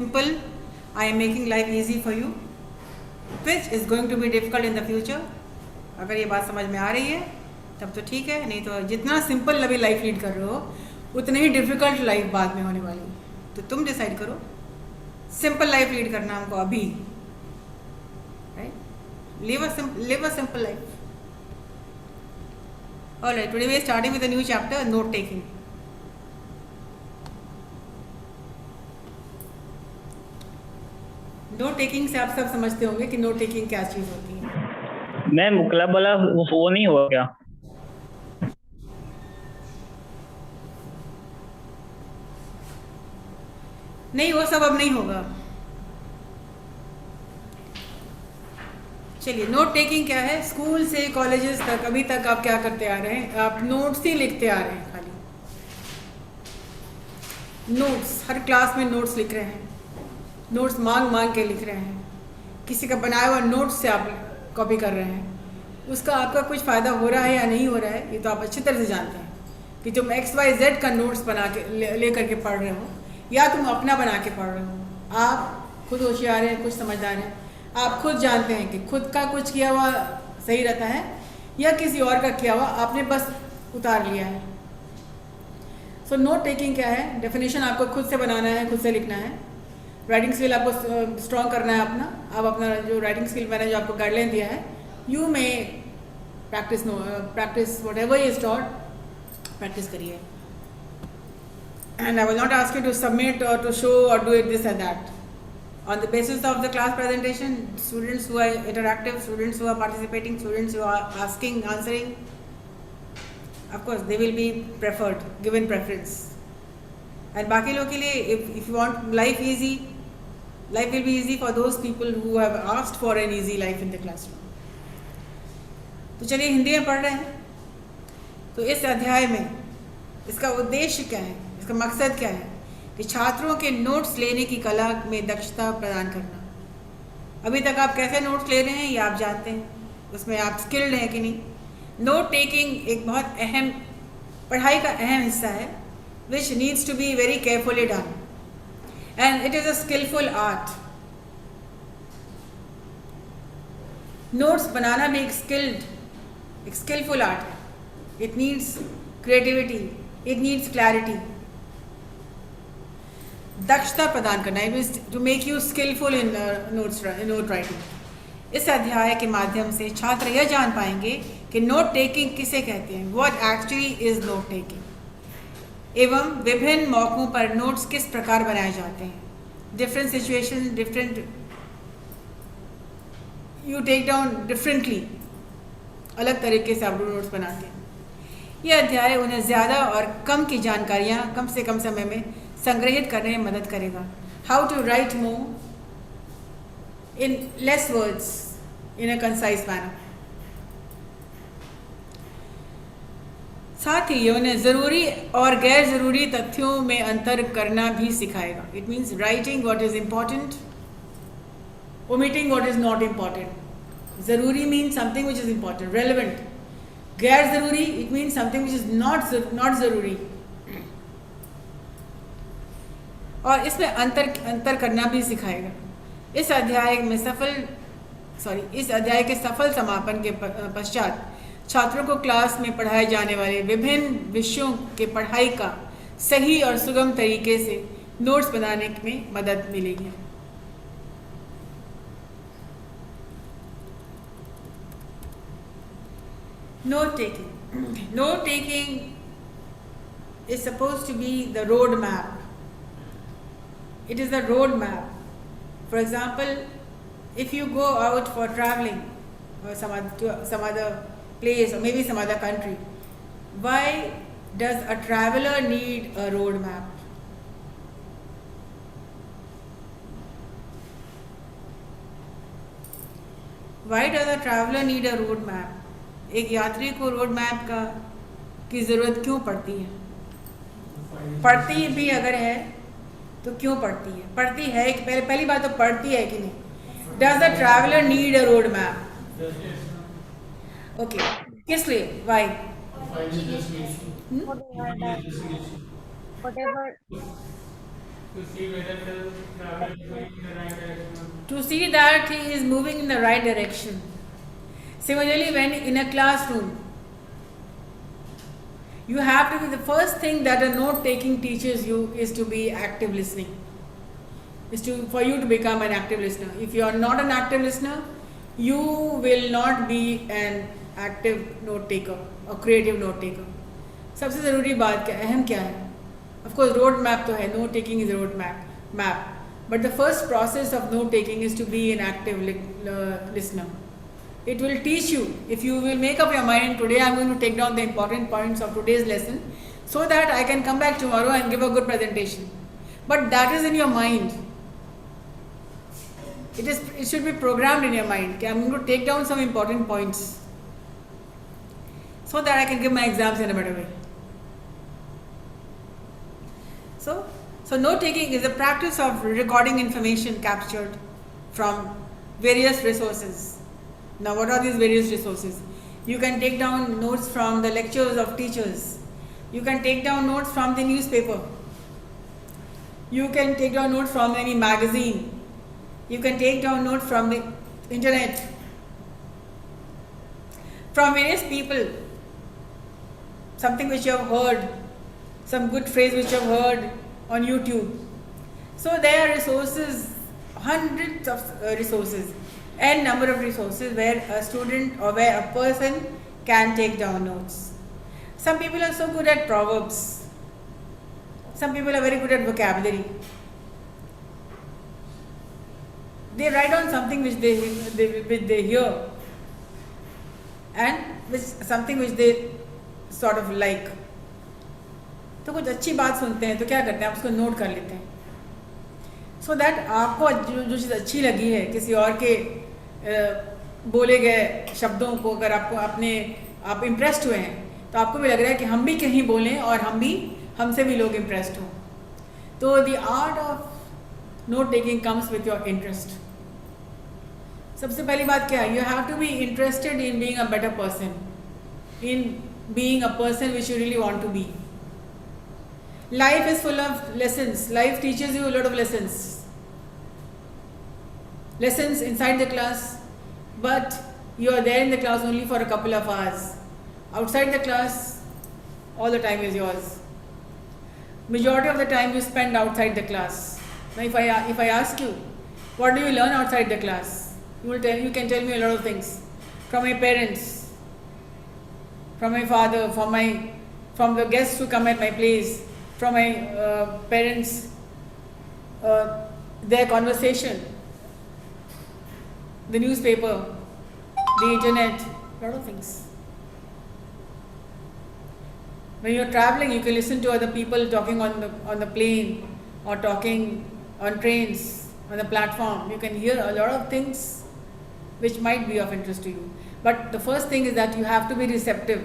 Simple, I am making life easy for you, which is going to be difficult in the future. अगर ये बात समझ में आ रही है तब तो ठीक है, नहीं तो जितना सिंपल अभी लाइफ लीड कर रहे हो उतनी ही डिफिकल्ट लाइफ बाद में होने वाली है। तो तुम डिसाइड करो सिंपल लाइफ लीड करना हमको अभी, right? Live a simple life. Alright, today we are starting with a new chapter, note taking. Note taking से आप सब समझते होंगे कि नोट टेकिंग क्या चीज होती है। मैम क्लब वाला वो नहीं हुआ क्या? नहीं, वो सब अब नहीं होगा। चलिए, नोट टेकिंग क्या है? स्कूल से कॉलेजेस तक अभी तक आप क्या करते आ रहे हैं? आप नोट्स ही लिखते आ रहे हैं, खाली नोट्स। हर क्लास में नोट्स लिख रहे हैं, नोट्स मांग मांग के लिख रहे हैं। किसी का बनाया हुआ नोट्स से आप कॉपी कर रहे हैं। उसका आपका कुछ फ़ायदा हो रहा है या नहीं हो रहा है, ये तो आप अच्छी तरह से जानते हैं कि तुम XYZ का नोट्स बना के ले करके पढ़ रहे हो या तुम अपना बना के पढ़ रहे हो। आप खुद होशियार हैं, कुछ समझदार हैं, आप खुद जानते हैं कि खुद का कुछ किया हुआ सही रहता है या किसी और का किया हुआ आपने बस उतार लिया है। सो नोट टेकिंग क्या है? डेफिनेशन आपको खुद से बनाना है, खुद से लिखना है। राइटिंग स्किल आपको स्ट्रॉन्ग करना है अपना। आप अपना जो राइटिंग स्किल मैंने जो आपको गाइडलाइन दिया है, यू में practice whatever is taught, practice करिए। And I will not ask you to submit और टू शो और do it this and that. On the basis of the class presentation, students who are interactive, students who are participating, students who are asking, answering, of course they will be preferred, given preference. And बाकी लोग के लिए, if you want life easy, life will be easy for those people who have asked for an easy life in the classroom. तो चलिए हिंदी में पढ़ रहे हैं। तो इस अध्याय में इसका उद्देश्य क्या है, इसका मकसद क्या है कि छात्रों के नोट्स लेने की कला में दक्षता प्रदान करना। अभी तक आप कैसे नोट्स ले रहे हैं ये आप जानते हैं, उसमें आप स्किल्ड हैं कि नहीं। नोट टेकिंग एक बहुत अहम, पढ़ाई का अहम हिस्सा है, which needs to be very carefully done, and it is a skillful art. Notes बनाना भी एक skillful art है। It needs creativity, it needs clarity. दक्षता प्रदान करना, it means to make you skillful in note writing. इस अध्याय के माध्यम से छात्र यह जान पाएंगे कि नोट टेकिंग किसे कहते हैं, what actually is note taking, एवं विभिन्न मौकों पर नोट्स किस प्रकार बनाए जाते हैं। Different situation, different you take down differently, अलग तरीके से आप नोट्स बनाते हैं। यह अध्याय उन्हें ज़्यादा और कम की जानकारियाँ कम से कम समय में संग्रहित करने में मदद करेगा। How to write more in less words in a concise manner. साथ ही ये उन्हें ज़रूरी और गैर ज़रूरी तथ्यों में अंतर करना भी सिखाएगा। It means writing what is important, omitting what is not important. ज़रूरी means something which is important, relevant. गैर ज़रूरी, it means something which is not ज़रूरी। और इसमें अंतर करना भी सिखाएगा। इस अध्याय के सफल समापन के पश्चात छात्रों को क्लास में पढ़ाए जाने वाले विभिन्न विषयों के पढ़ाई का सही और सुगम तरीके से नोट्स बनाने में मदद मिलेगी। Note taking is supposed to be the road map. It is the road map. For example, if you go out for traveling or some other place or maybe some other country, why does a traveler need a road map? Why does a traveler need a road map? एक यात्री को road map की ज़रूरत क्यों पड़ती है? पड़ती भी अगर है तो क्यों पड़ती है? पड़ती है कि पहली बात तो पड़ती है कि नहीं? Does the traveler need a road map? Okay, किस लिए? Why? whatever to see whether the travel is going in the right direction. To see that he is moving in the right direction. Similarly, when in a classroom, you have to be, the first thing that a note taking teaches you is to be active listening. For you to become an active listener. If you are not an active listener, you will not be an active note taker or creative note taker. सबसे ज़रूरी बात क्या अहम क्या है? Of course, road map तो है, note taking is a road map. But the first process of note taking is to be an active listener. It will teach you, if you will make up your mind, today I am going to take down the important points of today's lesson so that I can come back tomorrow and give a good presentation. But that is in your mind. It should be programmed in your mind. Okay, I am going to take down some important points so that I can give my exams in a better way. So note taking is the practice of recording information captured from various resources. Now, what are these various resources? You can take down notes from the lectures of teachers. You can take down notes from the newspaper. You can take down notes from any magazine. You can take down notes from the internet, from various people, something which you have heard, some good phrase which you have heard on YouTube. So there are resources, hundreds of resources, n number of resources where a student or where a person can take down notes. Some people are so good at proverbs. Some people are very good at vocabulary. They write down something which they hear and something which they sort of like. तो कुछ अच्छी बात सुनते हैं तो क्या करते हैं, आप उसको नोट कर लेते हैं सो दैट आपको जो चीज़ अच्छी लगी है किसी और के बोले गए शब्दों को अगर आप इम्प्रेस्ड हुए हैं तो आपको भी लग रहा है कि हम भी कहीं बोलें और हमसे भी लोग इम्प्रेस्ड हों. तो the art of note taking comes with your interest. सबसे पहली बात क्या है, you have to be interested in being a better person, in being a person which you really want to be. Life is full of lessons. Life teaches you a lot of lessons. Lessons inside the class, but you are there in the class only for a couple of hours. Outside the class, all the time is yours. Majority of the time you spend outside the class. Now if I ask you, what do you learn outside the class? You can tell me a lot of things. From my parents, from my father, from the guests who come at my place, from my parents, their conversation, the newspaper, the internet, a lot of things. When you're traveling, you can listen to other people talking on the plane or talking on trains, on the platform. You can hear a lot of things which might be of interest to you. But the first thing is that you have to be receptive.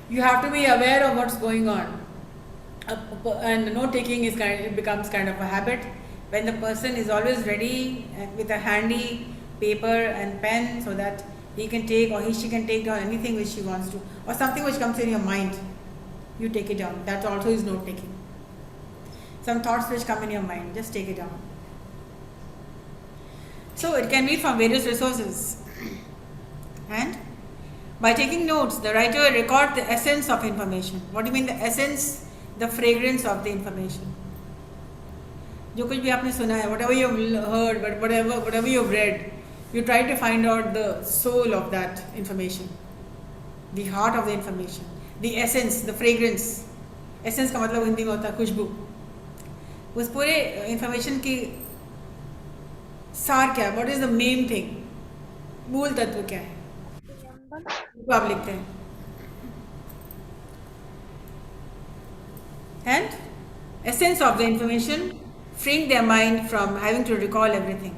You have to be aware of what's going on. And note taking becomes kind of a habit when the person is always ready with a handy paper and pen so that he can take or she can take down anything which she wants to, or something which comes in your mind, you take it down. That also is note taking. Some thoughts which come in your mind, just take it down. So it can be from various resources. And by taking notes, the writer records the essence of information. What do you mean the essence? The fragrance of the information. जो कुछ भी आपने सुना है, whatever you have heard, whatever you have read, you try to find out the soul of that information, the heart of the information, the essence, the fragrance. Essence का मतलब हिंदी में होता है खुशबू. उस पूरे information की सार क्या है? What is the main thing? मूल तत्व क्या है? वो आप लिखते हैं. And essence of the information freeing their mind from having to recall everything.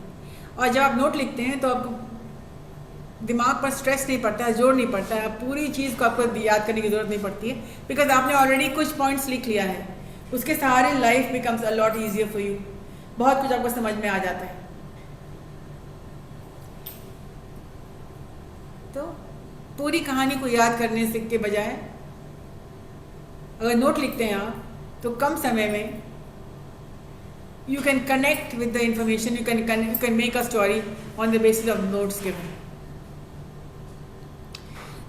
और जब आप नोट लिखते हैं तो आपको दिमाग पर स्ट्रेस नहीं पड़ता है, जोर नहीं पड़ता है, पूरी चीज़ को आपको याद करने की ज़रूरत नहीं पड़ती है, बिकॉज आपने ऑलरेडी कुछ पॉइंट्स लिख लिया है. उसके सहारे life becomes a lot easier for you. बहुत कुछ आपको समझ में आ जाता है. तो पूरी कहानी को याद करने से के बजाय अगर नोट लिखते हैं आप तो कम समय में you can connect with the information, you can make a story on the basis of notes given.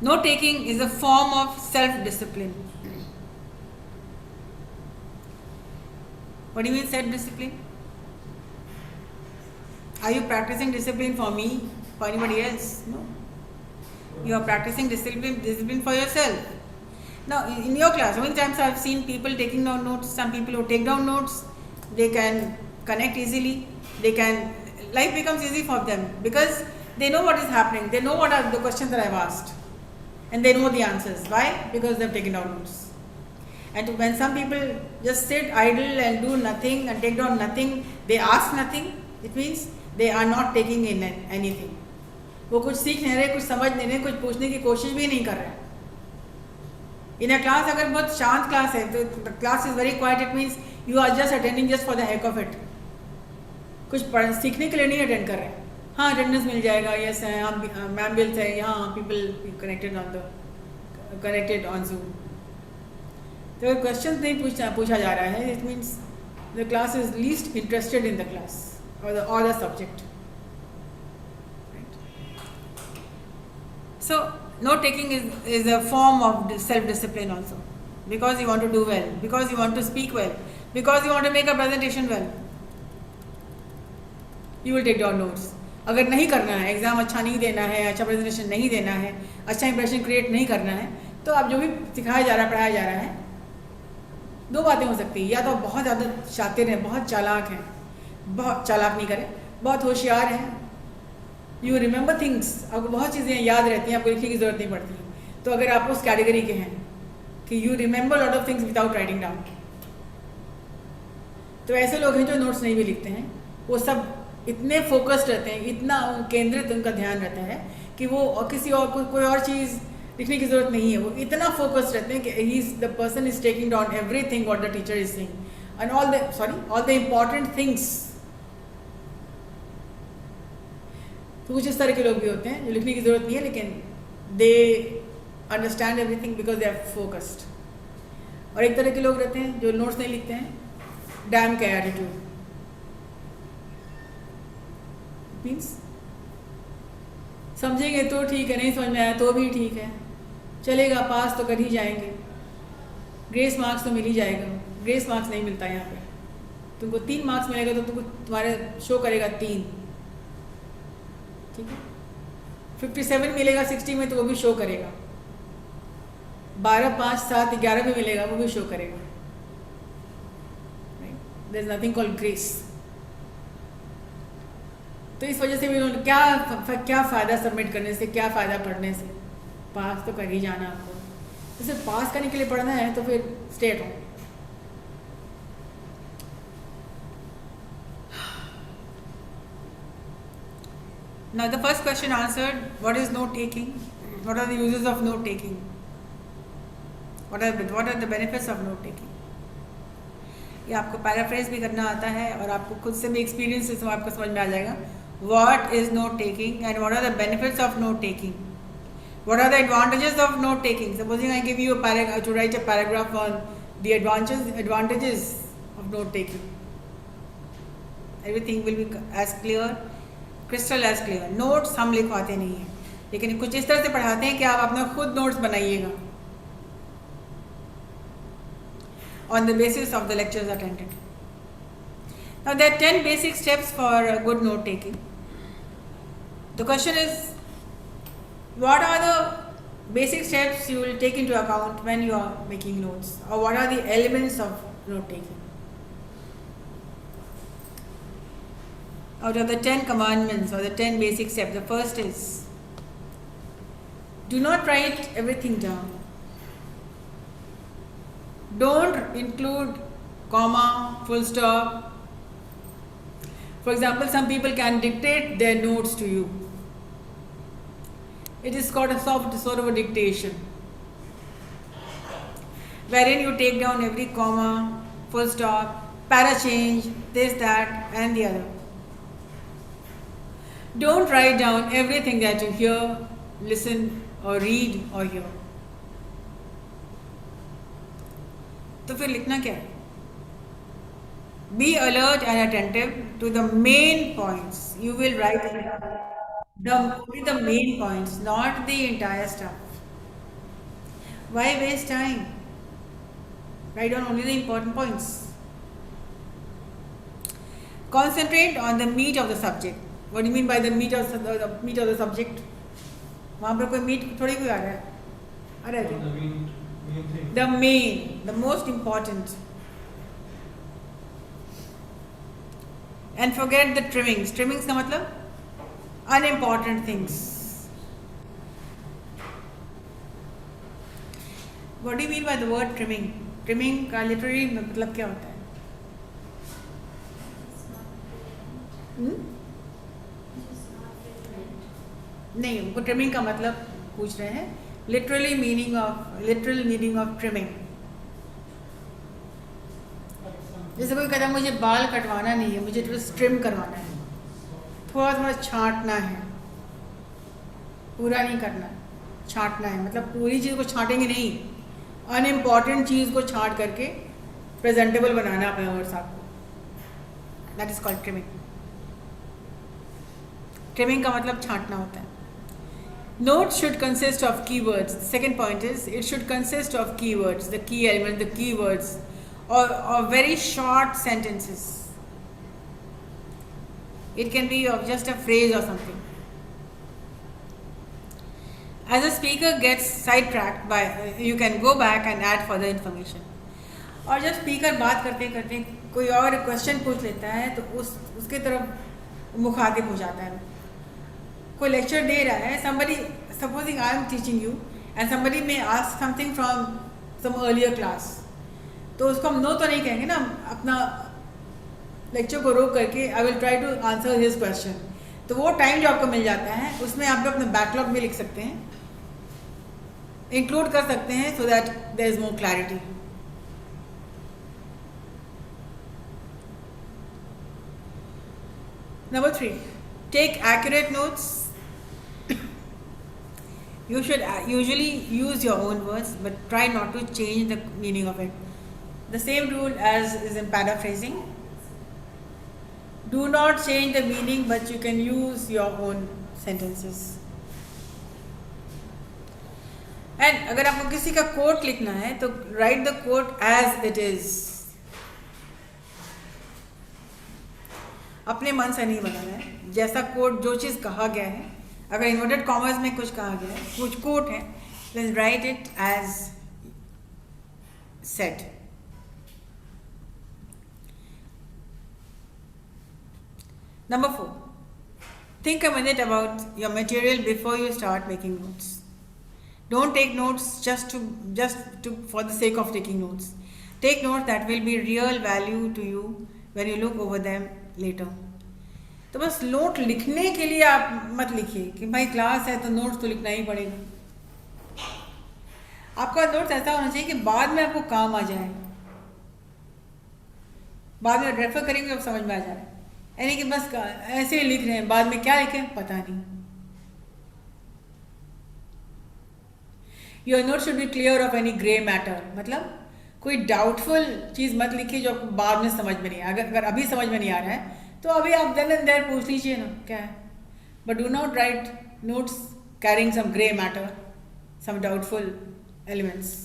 Note taking is a form of self-discipline. What do you mean self-discipline? Are you practicing discipline for me, for anybody else? No. You are practicing discipline for yourself. Now, in your class, many times I have seen people taking down notes. Some people who take down notes, they can connect easily. Life becomes easy for them because they know what is happening. They know what are the questions that I have asked, and they know the answers. Why? Because they have taken down notes. And when some people just sit idle and do nothing and take down nothing, they ask nothing, it means they are not taking in anything. वो कुछ सीख नहीं रहे, कुछ समझ नहीं रहे, कुछ पूछने की कोशिश भी नहीं कर रहे. In a class, अगर बहुत शांत क्लास है तो the class is very quiet, it means you are just attending just for the heck of it. कुछ सीखने के लिए नहीं अटेंड कर रहे. हाँ, अटेंडेंस मिल जाएगा, यस है, हम मैम बिल है, यहाँ पीपल कनेक्टेड ऑन Zoom. तो क्वेश्चन नहीं पूछा जा रहा है, it means the class is least interested in the class or the subject. So note taking is a form of self-discipline also, because you want to do well, because you want to speak well, because you want to make a presentation well. You will take down notes. अगर नहीं करना है, exam अच्छा नहीं देना है, अच्छा presentation नहीं देना है, अच्छा इंप्रेशन क्रिएट नहीं करना है, तो आप जो भी सिखाया जा रहा है, पढ़ाया जा रहा है, दो बातें हो सकती है. या तो बहुत ज़्यादा शातिर हैं, बहुत चालाक हैं, बहुत चालाक नहीं करें, बहुत होशियार हैं, यू रिमेंबर थिंग्स, आपको बहुत चीज़ें याद रहती हैं, आपको लिखने की ज़रूरत नहीं पड़ती. तो अगर आप उस कैटेगरी के हैं कि you remember lot of things without writing down, तो ऐसे लोग हैं जो नोट्स नहीं भी लिखते हैं. वो सब इतने फोकस्ड रहते हैं, इतना केंद्रित उनका ध्यान रहता है कि वो किसी और कोई और चीज़ लिखने की ज़रूरत नहीं है. वो इतना फोकस्ड रहते हैं कि he is the person is taking down everything what the teacher is saying and all the important things. तो कुछ इस तरह के लोग भी होते हैं जो लिखने की ज़रूरत नहीं है, लेकिन they understand everything because they are focused. और एक तरह के लोग रहते हैं जो नोट्स नहीं लिखते हैं, डैम का एटीट्यूड, मीन्स समझेंगे तो ठीक है, नहीं समझ में आया तो भी ठीक है, चलेगा, पास तो कर ही जाएंगे, ग्रेस मार्क्स तो मिल ही जाएगा. ग्रेस मार्क्स नहीं मिलता यहाँ पे. तुमको 3 मार्क्स मिलेगा तो तुमको तुम्हारे शो करेगा 3, ठीक है. 57 मिलेगा 60 में तो वो भी शो करेगा. 12, 5, 7, 11 भी मिलेगा, वो भी शो करेगा. There is nothing called grace. तो इस वजह से भी उन्होंने क्या फ़ायदा सबमिट करने से, क्या फ़ायदा पढ़ने से, पास तो कर ही जाना आपको. तो सिर्फ पास करने के लिए पढ़ना है तो फिर stay at home. Now the first question answered, what is note taking? What are the uses of note taking? What are the benefits of note taking? ये आपको पैराफ्रेज भी करना आता है और आपको खुद से भी एक्सपीरियंस से आपको समझ में आ जाएगा. What is note taking and what are the benefits of note taking? What are the advantages of note taking? Supposing I give you a paragraph to write a paragraph on the advantages of note taking. Everything will be as clear, crystal as clear. Notes हम लिखवाते नहीं हैं, लेकिन कुछ इस तरह से पढ़ाते हैं कि आप अपना खुद नोट्स बनाइएगा on the basis of the lectures attended. Now there are 10 basic steps for good note taking. The question is, what are the basic steps you will take into account when you are making notes, or what are the elements of note taking? Out of the 10 commandments or the 10 basic steps, the first is, do not write everything down. Don't include comma, full stop. For example, some people can dictate their notes to you. It is called a sort of a dictation, wherein you take down every comma, full stop, para change, this, that, and the other. Don't write down everything that you hear, listen, or read or hear. तो फिर लिखना क्या है? Be alert and attentive to the main points. You will write only the main points, not the entire stuff. Why waste time? Write down only the important points. Concentrate on the meat of the subject. What do you mean by the meat of the meat of the subject? वहाँ पर कोई meet थोड़ी कोई आ रहा है, आ रहा है क्या? The main thing. The main, the most important. And forget the trimmings. Trimmings का मतलब unimportant things. What do you mean by the word trimming? Trimming का literally मतलब क्या होता है? नहीं, हमको ट्रिमिंग का मतलब पूछ रहे हैं. literal meaning of trimming. जैसे कोई कहता है मुझे बाल कटवाना नहीं है, मुझे तो ट्रिम करवाना है, थोड़ा थोड़ा छांटना है, पूरा नहीं करना, छांटना है. मतलब पूरी चीज़ को छांटेंगे नहीं, अनइम्पॉर्टेंट चीज़ को छांट करके प्रेजेंटेबल बनाना अपने वर्ड्स आपको. That is called trimming. Trimming का मतलब छांटना होता है. Notes should consist of keywords. The second point is it should consist of keywords, the key elements, the keywords, or very short sentences. It can be of just a phrase or something. As a speaker gets sidetracked by, you can go back and add further information. और जब speaker बात करते करते कोई और question पूछ लेता है तो उसके तरफ मुखातिब हो जाता है. कोई लेक्चर दे रहा है, somebody, supposing I am teaching you and somebody may ask something from some earlier class, तो उसको हम नो तो नहीं कहेंगे ना, अपना लेक्चर को रोक करके I will try to answer his question. तो वो टाइम जो आपको मिल जाता है उसमें आप लोग अपना बैकलॉग भी लिख सकते हैं, इंक्लूड कर सकते हैं, so that there is more clarity. Number 3, take accurate notes. You should usually use your own words, but try not to change the meaning of it. The same rule as is in paraphrasing. Do not change the meaning, but you can use your own sentences. And अगर आपको किसी का quote लिखना है तो write the quote as it is. अपने मन से नहीं बनाना है. जैसा quote, जो चीज़ कहा गया है, अगर इन्वर्टेड कॉमर्स में कुछ कहा गया है, कुछ कोट है, then write it as said. Number 4, think a minute about your material before you start making notes. Don't take notes just for the sake of taking notes. Take notes that will be real value to you when you look over them later. तो बस note लिखने के लिए आप मत लिखिए कि भाई क्लास है तो नोट्स तो लिखना ही पड़ेगा. आपका नोट्स ऐसा होना चाहिए कि बाद में आपको काम आ जाए, बाद में रेफर करेंगे अब समझ में आ जाए. यानी कि बस ऐसे ही लिख रहे हैं, बाद में क्या लिखें पता नहीं. Your note should be clear of any grey matter. मतलब कोई डाउटफुल चीज़ मत लिखिए जो आपको बाद में समझ में नहीं. अगर अभी समझ में नहीं आ रहा है तो अभी आप देन एंड देयर पूछ लीजिए ना क्या है. But do not write notes carrying some grey matter, some doubtful elements.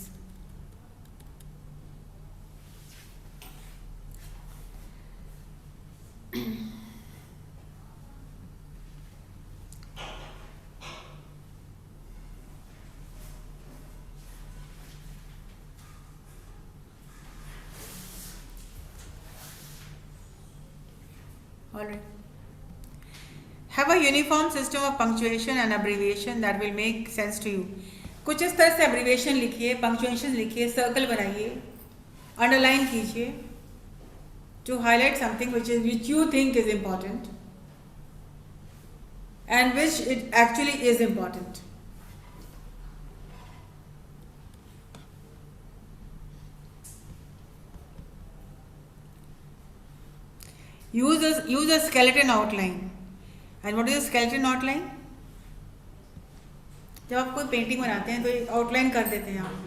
Alright. Have a uniform system of punctuation and abbreviation that will make sense to you. कुछ इस तरह से abbreviation लिखिए, punctuation लिखिए, circle बनाइए, underline कीजिए to highlight something which you think is important and which it actually is important. Use a skeleton outline. And what is a skeleton outline? जब आप कोई पेंटिंग बनाते हैं तो एक आउटलाइन कर देते हैं आप,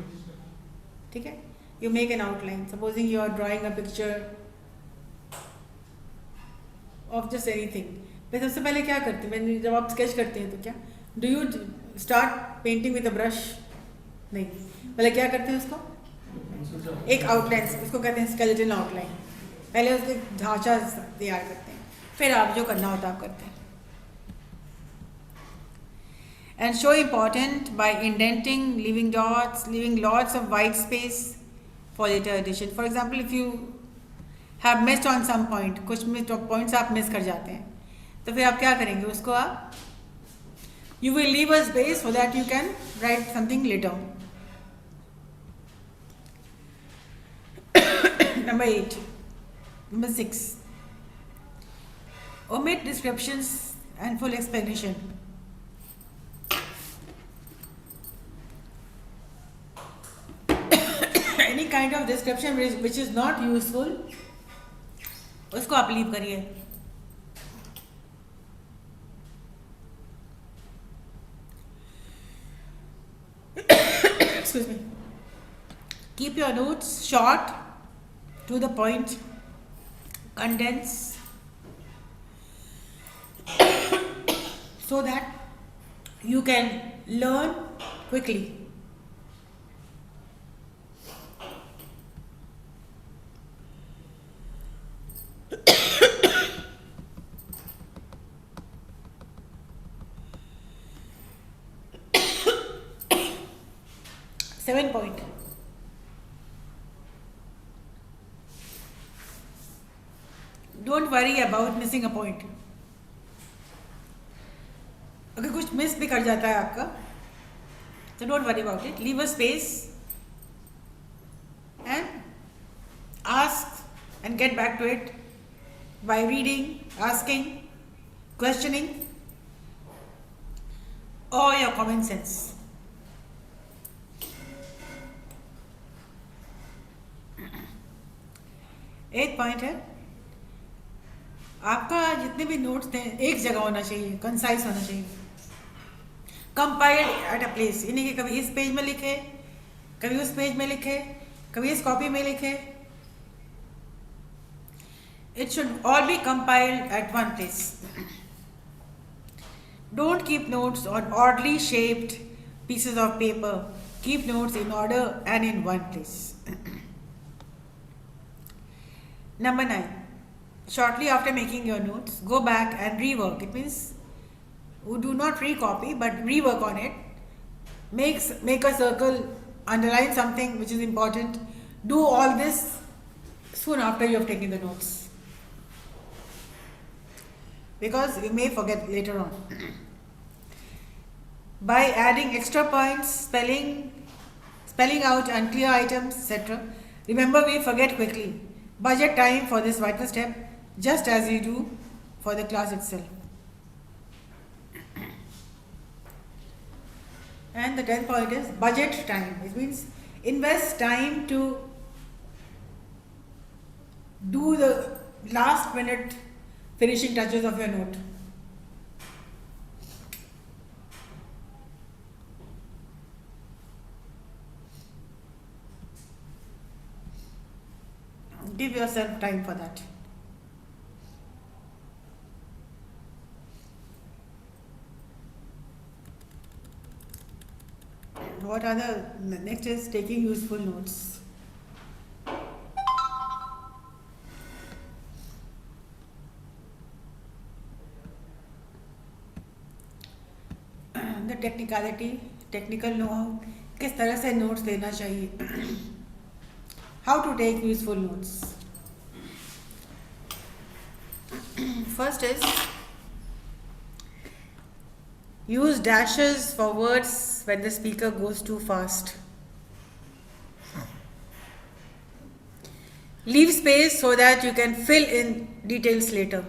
ठीक है. You make an outline. Supposing you are drawing a picture of just anything. मैं सबसे पहले क्या करती हूँ, मैं जब आप स्केच करते हैं तो क्या do you start painting with a brush? नहीं, पहले क्या करते हैं उसको एक आउटलाइन, उसको कहते हैं स्केलेटन आउटलाइन। पहले उसके ढांचा तैयार करते हैं, फिर आप जो करना होता आप करते हैं। And show important by indenting, leaving dots, leaving lots of white space for later addition. For example, if you have missed on some point, कुछ पॉइंट्स आप मिस कर जाते हैं, तो फिर आप क्या करेंगे, उसको आप you will leave a space so that you can write something later. Number 8. Number 6. Omit descriptions and full explanation. Any kind of description which is not useful, उसको आप लीव करिए। Excuse me. Keep your notes short, to the point, condense, so that you can learn quickly. Seven point. Don't worry about missing a point. अगर कुछ miss भी कर जाता है आपका, तो don't worry about it, leave a space and ask and get back to it by reading, asking, questioning और your common sense. एक पॉइंट है, आपका जितने भी नोट्स थे एक जगह होना चाहिए, कंसाइज होना चाहिए, कंपाइल्ड एट अ प्लेस। यानी कि कभी इस पेज में लिखे, कभी उस पेज में लिखे, कभी इस कॉपी में लिखे। It should all be compiled at one place. Don't keep notes on oddly shaped pieces of paper. Keep notes in order and in one place. Number 9. Shortly after making your notes, go back and rework. It means do not recopy, but rework on it. Make a circle, underline something which is important. Do all this soon after you have taken the notes, because you may forget later on. By adding extra points, spelling out unclear items, etc. Remember, we forget quickly. Budget time for this vital step, just as you do for the class itself. And the 10th point is budget time. It means invest time to do the last minute finishing touches of your note. Give yourself time for that. What are the next is taking useful notes. The technical know-how, किस तरह से notes लेना चाहिए. How to take useful notes. First is use dashes for words when the speaker goes too fast. Leave space so that you can fill in details later.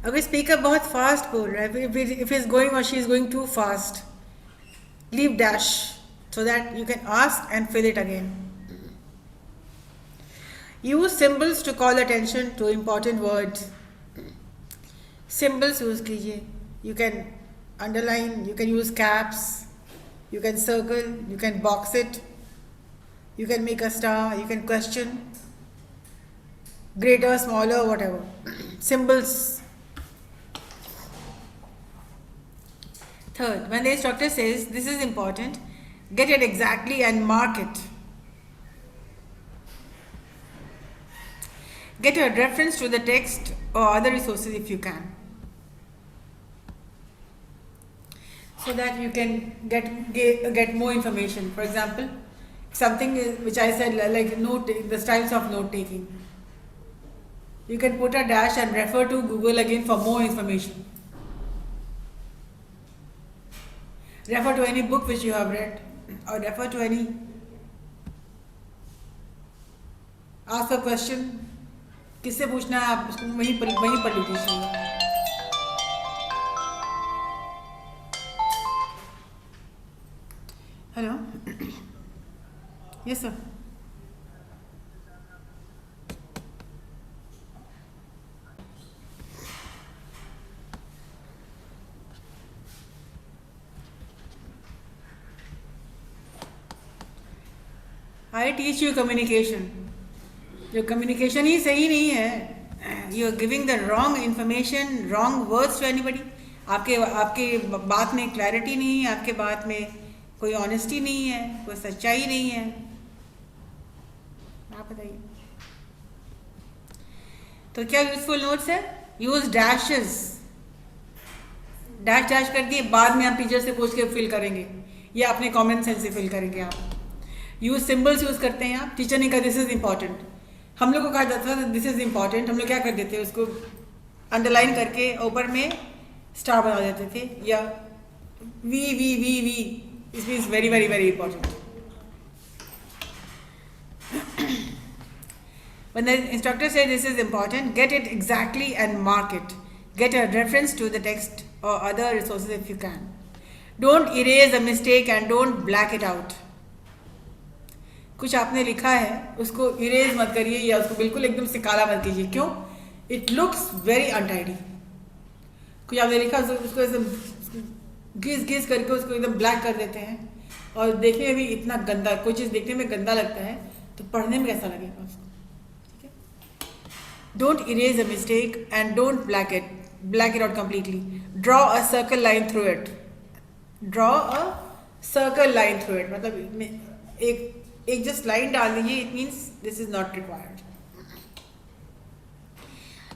अगर speaker बहुत fast बोल रहा है, if he is going or she is going too fast, leave dash so that you can ask and fill it again. Use symbols to call attention to important words. Symbols use कीजिए. You can underline, you can use caps, you can circle, you can box it, you can make a star, you can question. greater, smaller, whatever. Symbols. Third, when the instructor says this is important, get it exactly and mark it. Get a reference to the text or other resources if you can, so that you can get more information. For example, something which I said like the styles of note taking. You can put a dash and refer to Google again for more information. Refer to any book which you have read, or refer to any, ask a question, किससे पूछना है आप उसको वहीं पर लिख दीजिए. Hello, yes sir. I teach you communication. जो communication ही सही नहीं है, you are giving the wrong information, wrong words to anybody. आपके बात में clarity नहीं है, आपके बात में कोई honesty नहीं है, कोई सच्चाई नहीं है. आप बताइए. तो क्या useful notes है? Use dashes. डैश कर दिए, बाद में आप टीचर से पूछ के फिल करेंगे या अपने कॉमन सेंस से फिल करेंगे. आप यूज सिंबल्स यूज करते हैं. आप टीचर ने कहा दिस इज इंपॉर्टेंट, हम लोग को कहा जाता था दिस इज इंपॉर्टेंट, हम लोग क्या कर देते हैं उसको अंडरलाइन करके ऊपर में स्टार बना देते थे, या we we we we it means very very very important. When the instructor says this is important, get it exactly and mark it. Get a reference to the text or other resources if you can. Don't erase the mistake and don't black it out. कुछ आपने लिखा है उसको erase मत करिए या उसको बिल्कुल एकदम से काला मत कीजिए. क्यों? It looks very untidy. कुछ आपने लिखा उसको एकदम घिस करके उसको एकदम ब्लैक कर देते हैं और देखने में भी इतना गंदा, कोई चीज़ देखने में गंदा लगता है तो पढ़ने में कैसा लगेगा उसको. ठीक है. Don't erase a mistake and don't black it out completely. Draw a circle line through it. Draw a circle line through it. मतलब एक जस्ट लाइन डाल दीजिए. It means this is not required.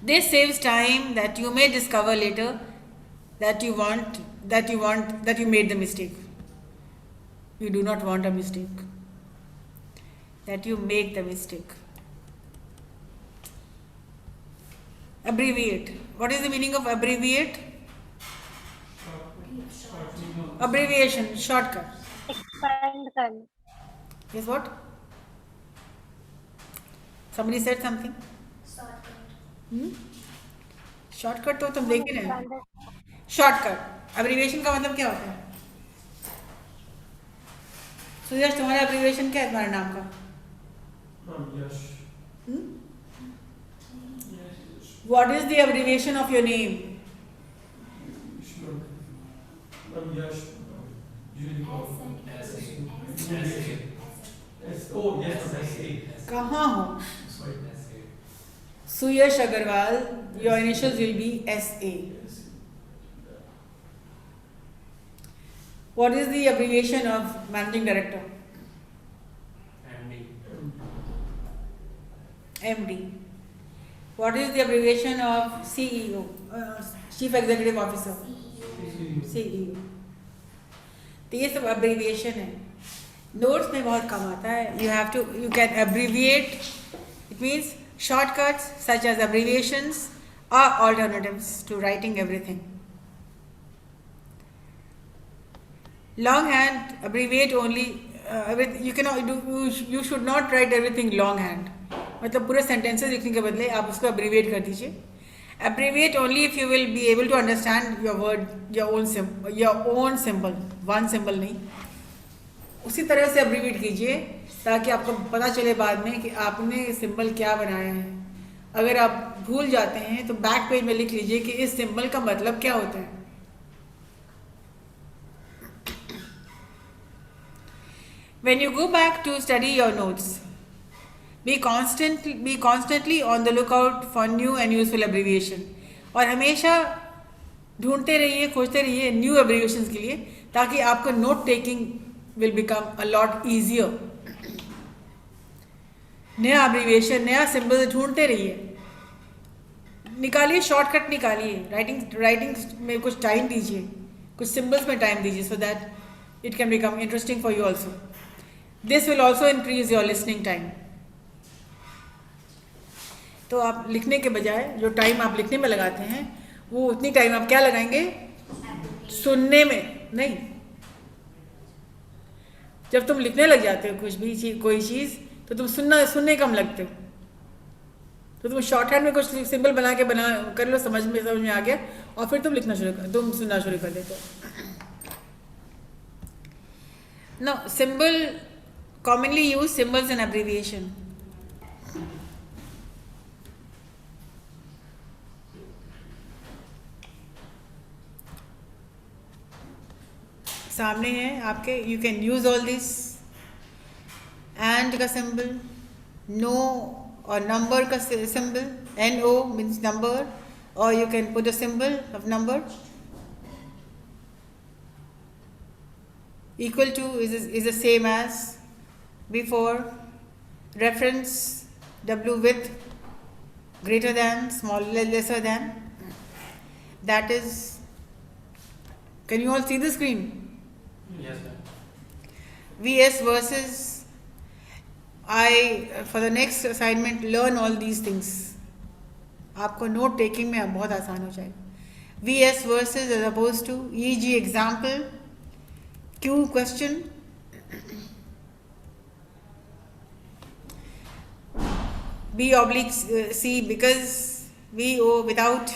This saves time that you may discover later that you made the mistake. You do not want a mistake, that you make the mistake. Abbreviate. What is the meaning of abbreviate? Abbreviation, shortcut. Expand करना. Is what? Somebody said something. Shortcut तो तुम देख ही रहे हो. Shortcut. Abbreviation का मतलब क्या होता है? सुयश, तुम्हारा एब्रीविएशन क्या है तुम्हारे नाम का? यश. What is the abbreviation of your name? यश. कहाँ हो? सुयश Agarwal. Your initials will be SA. What is the abbreviation of managing director? MD. What is the abbreviation of CEO? Chief Executive Officer. CEO. तो ये सब abbreviation है. Notes में बहुत कम आता है. You can abbreviate. It means shortcuts such as abbreviations are alternatives to writing everything. Longhand, abbreviate only. You should not write everything longhand. मतलब पूरे sentences लिखने के बदले आप उसको abbreviate कर दीजिए. Abbreviate only if you will be able to understand your word, your own symbol, one symbol नहीं. उसी तरह से abbreviate कीजिए ताकि आपको पता चले बाद में कि आपने सिंबल क्या बनाया है. अगर आप भूल जाते हैं तो बैक पेज में लिख लीजिए कि इस सिंबल का मतलब क्या होता है. When you go back to study your notes, be constantly on the lookout for new and useful abbreviation, और हमेशा ढूंढते रहिए, खोजते रहिए न्यू एब्रीविएशंस के लिए, ताकि आपको note taking will become a lot easier. नया एब्रीविएशन, नया सिंबल ढूंढते रहिए, निकालिए, शॉर्टकट निकालिए, राइटिंग में कुछ टाइम दीजिए, कुछ सिंबल्स में टाइम दीजिए, so that it can become interesting for you also. This will also increase your listening time. तो आप लिखने के बजाय जो टाइम आप लिखने में लगाते हैं, वो उतनी टाइम आप क्या लगाएंगे? सुनने में नहीं। जब तुम लिखने लग जाते हो कुछ भी चीज, कोई चीज, तो तुम सुनने कम लगते हो। तो तुम शॉर्ट हैंड में कुछ सिंबल बना कर लो, समझ में आ गया, और फिर तुम सुनना शुरू कर देते हो। No symbol, commonly use symbols and abbreviation. सामने है आपके, you can use all this. And का सिंबल, नो और नंबर का symbol, NO means number, or you can put a symbol of number. Equal to is the same as before. Reference, W with, greater than, lesser than. That is, can you all see the screen? Yes, sir. VS versus, for the next assignment learn all these things. आपको note taking में अब बहुत आसान हो जाएगा। VS versus as opposed to, e.g. example, Q question, B oblique C because, VO without।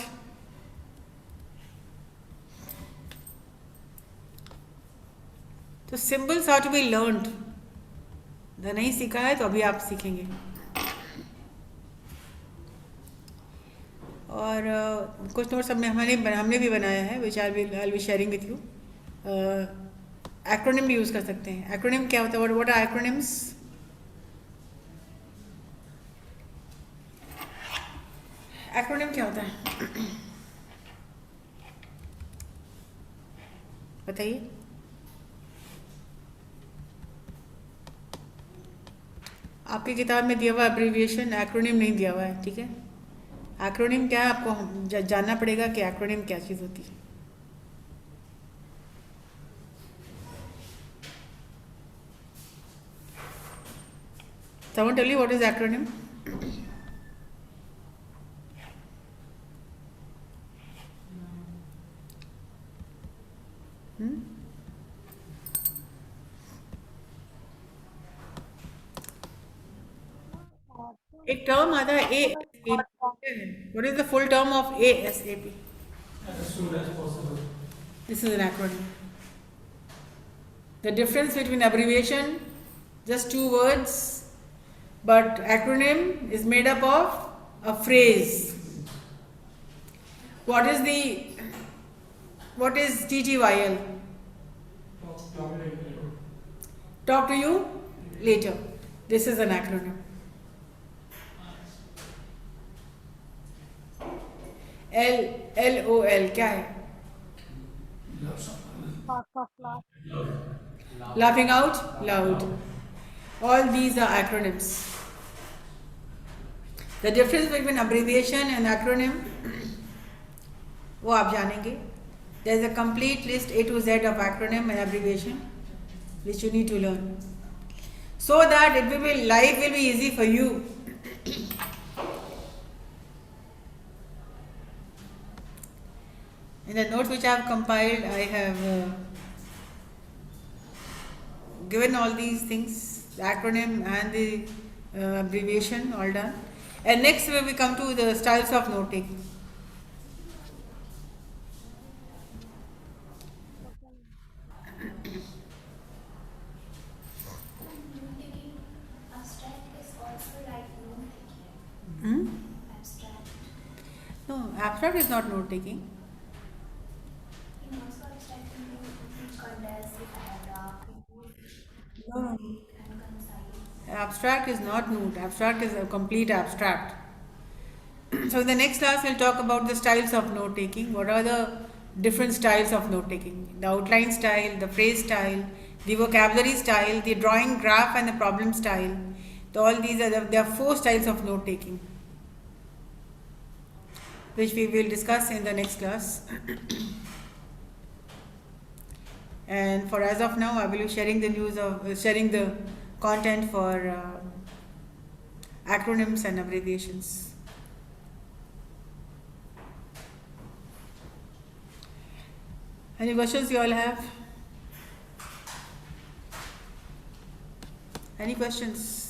तो symbols are to be learned. नहीं सीखा है तो अभी आप सीखेंगे। और कुछ नोट्स हमने भी बनाया है, which I will be sharing with you. Acronym भी यूज़ कर सकते हैं। एक्रोनिम क्या होता है? What are acronyms? एक्रोनिम क्या होता है बताइए। आपकी किताब में दिया हुआ एब्रीविएशन, एक्रोनिम नहीं दिया हुआ है, ठीक है। एक्रोनिम क्या है आपको जानना पड़ेगा कि एक्रोनिम क्या चीज़ होती है। Someone tell you what is acronym? एक टर्म आता है ASAP। What is the full term of ASAP? As soon as possible. This is an acronym. The difference between abbreviation, just 2 words, but acronym is made up of a phrase. What is TTYL? Talk to you later. This is an acronym. LOL क्या है? Laughing out loud. All these are acronyms. The difference between abbreviation and acronym, वो आप जानेंगे. There is a complete list A to Z of acronym and abbreviation which you need to learn, so that life will be easy for you. In the notes which I have compiled, I have given all these things, the acronym and the abbreviation, all done. And next we come to the styles of note taking. No, abstract is not note taking. No. abstract is not note. Abstract is a complete abstract. So in the next class, we'll talk about the styles of note taking. What are the different styles of note taking? The outline style, the phrase style, the vocabulary style, the drawing graph and the problem style. So all these are there are 4 styles of note taking, which we will discuss in the next class. And for as of now, I will be sharing the content for acronyms and abbreviations. Any questions you all have? Any questions?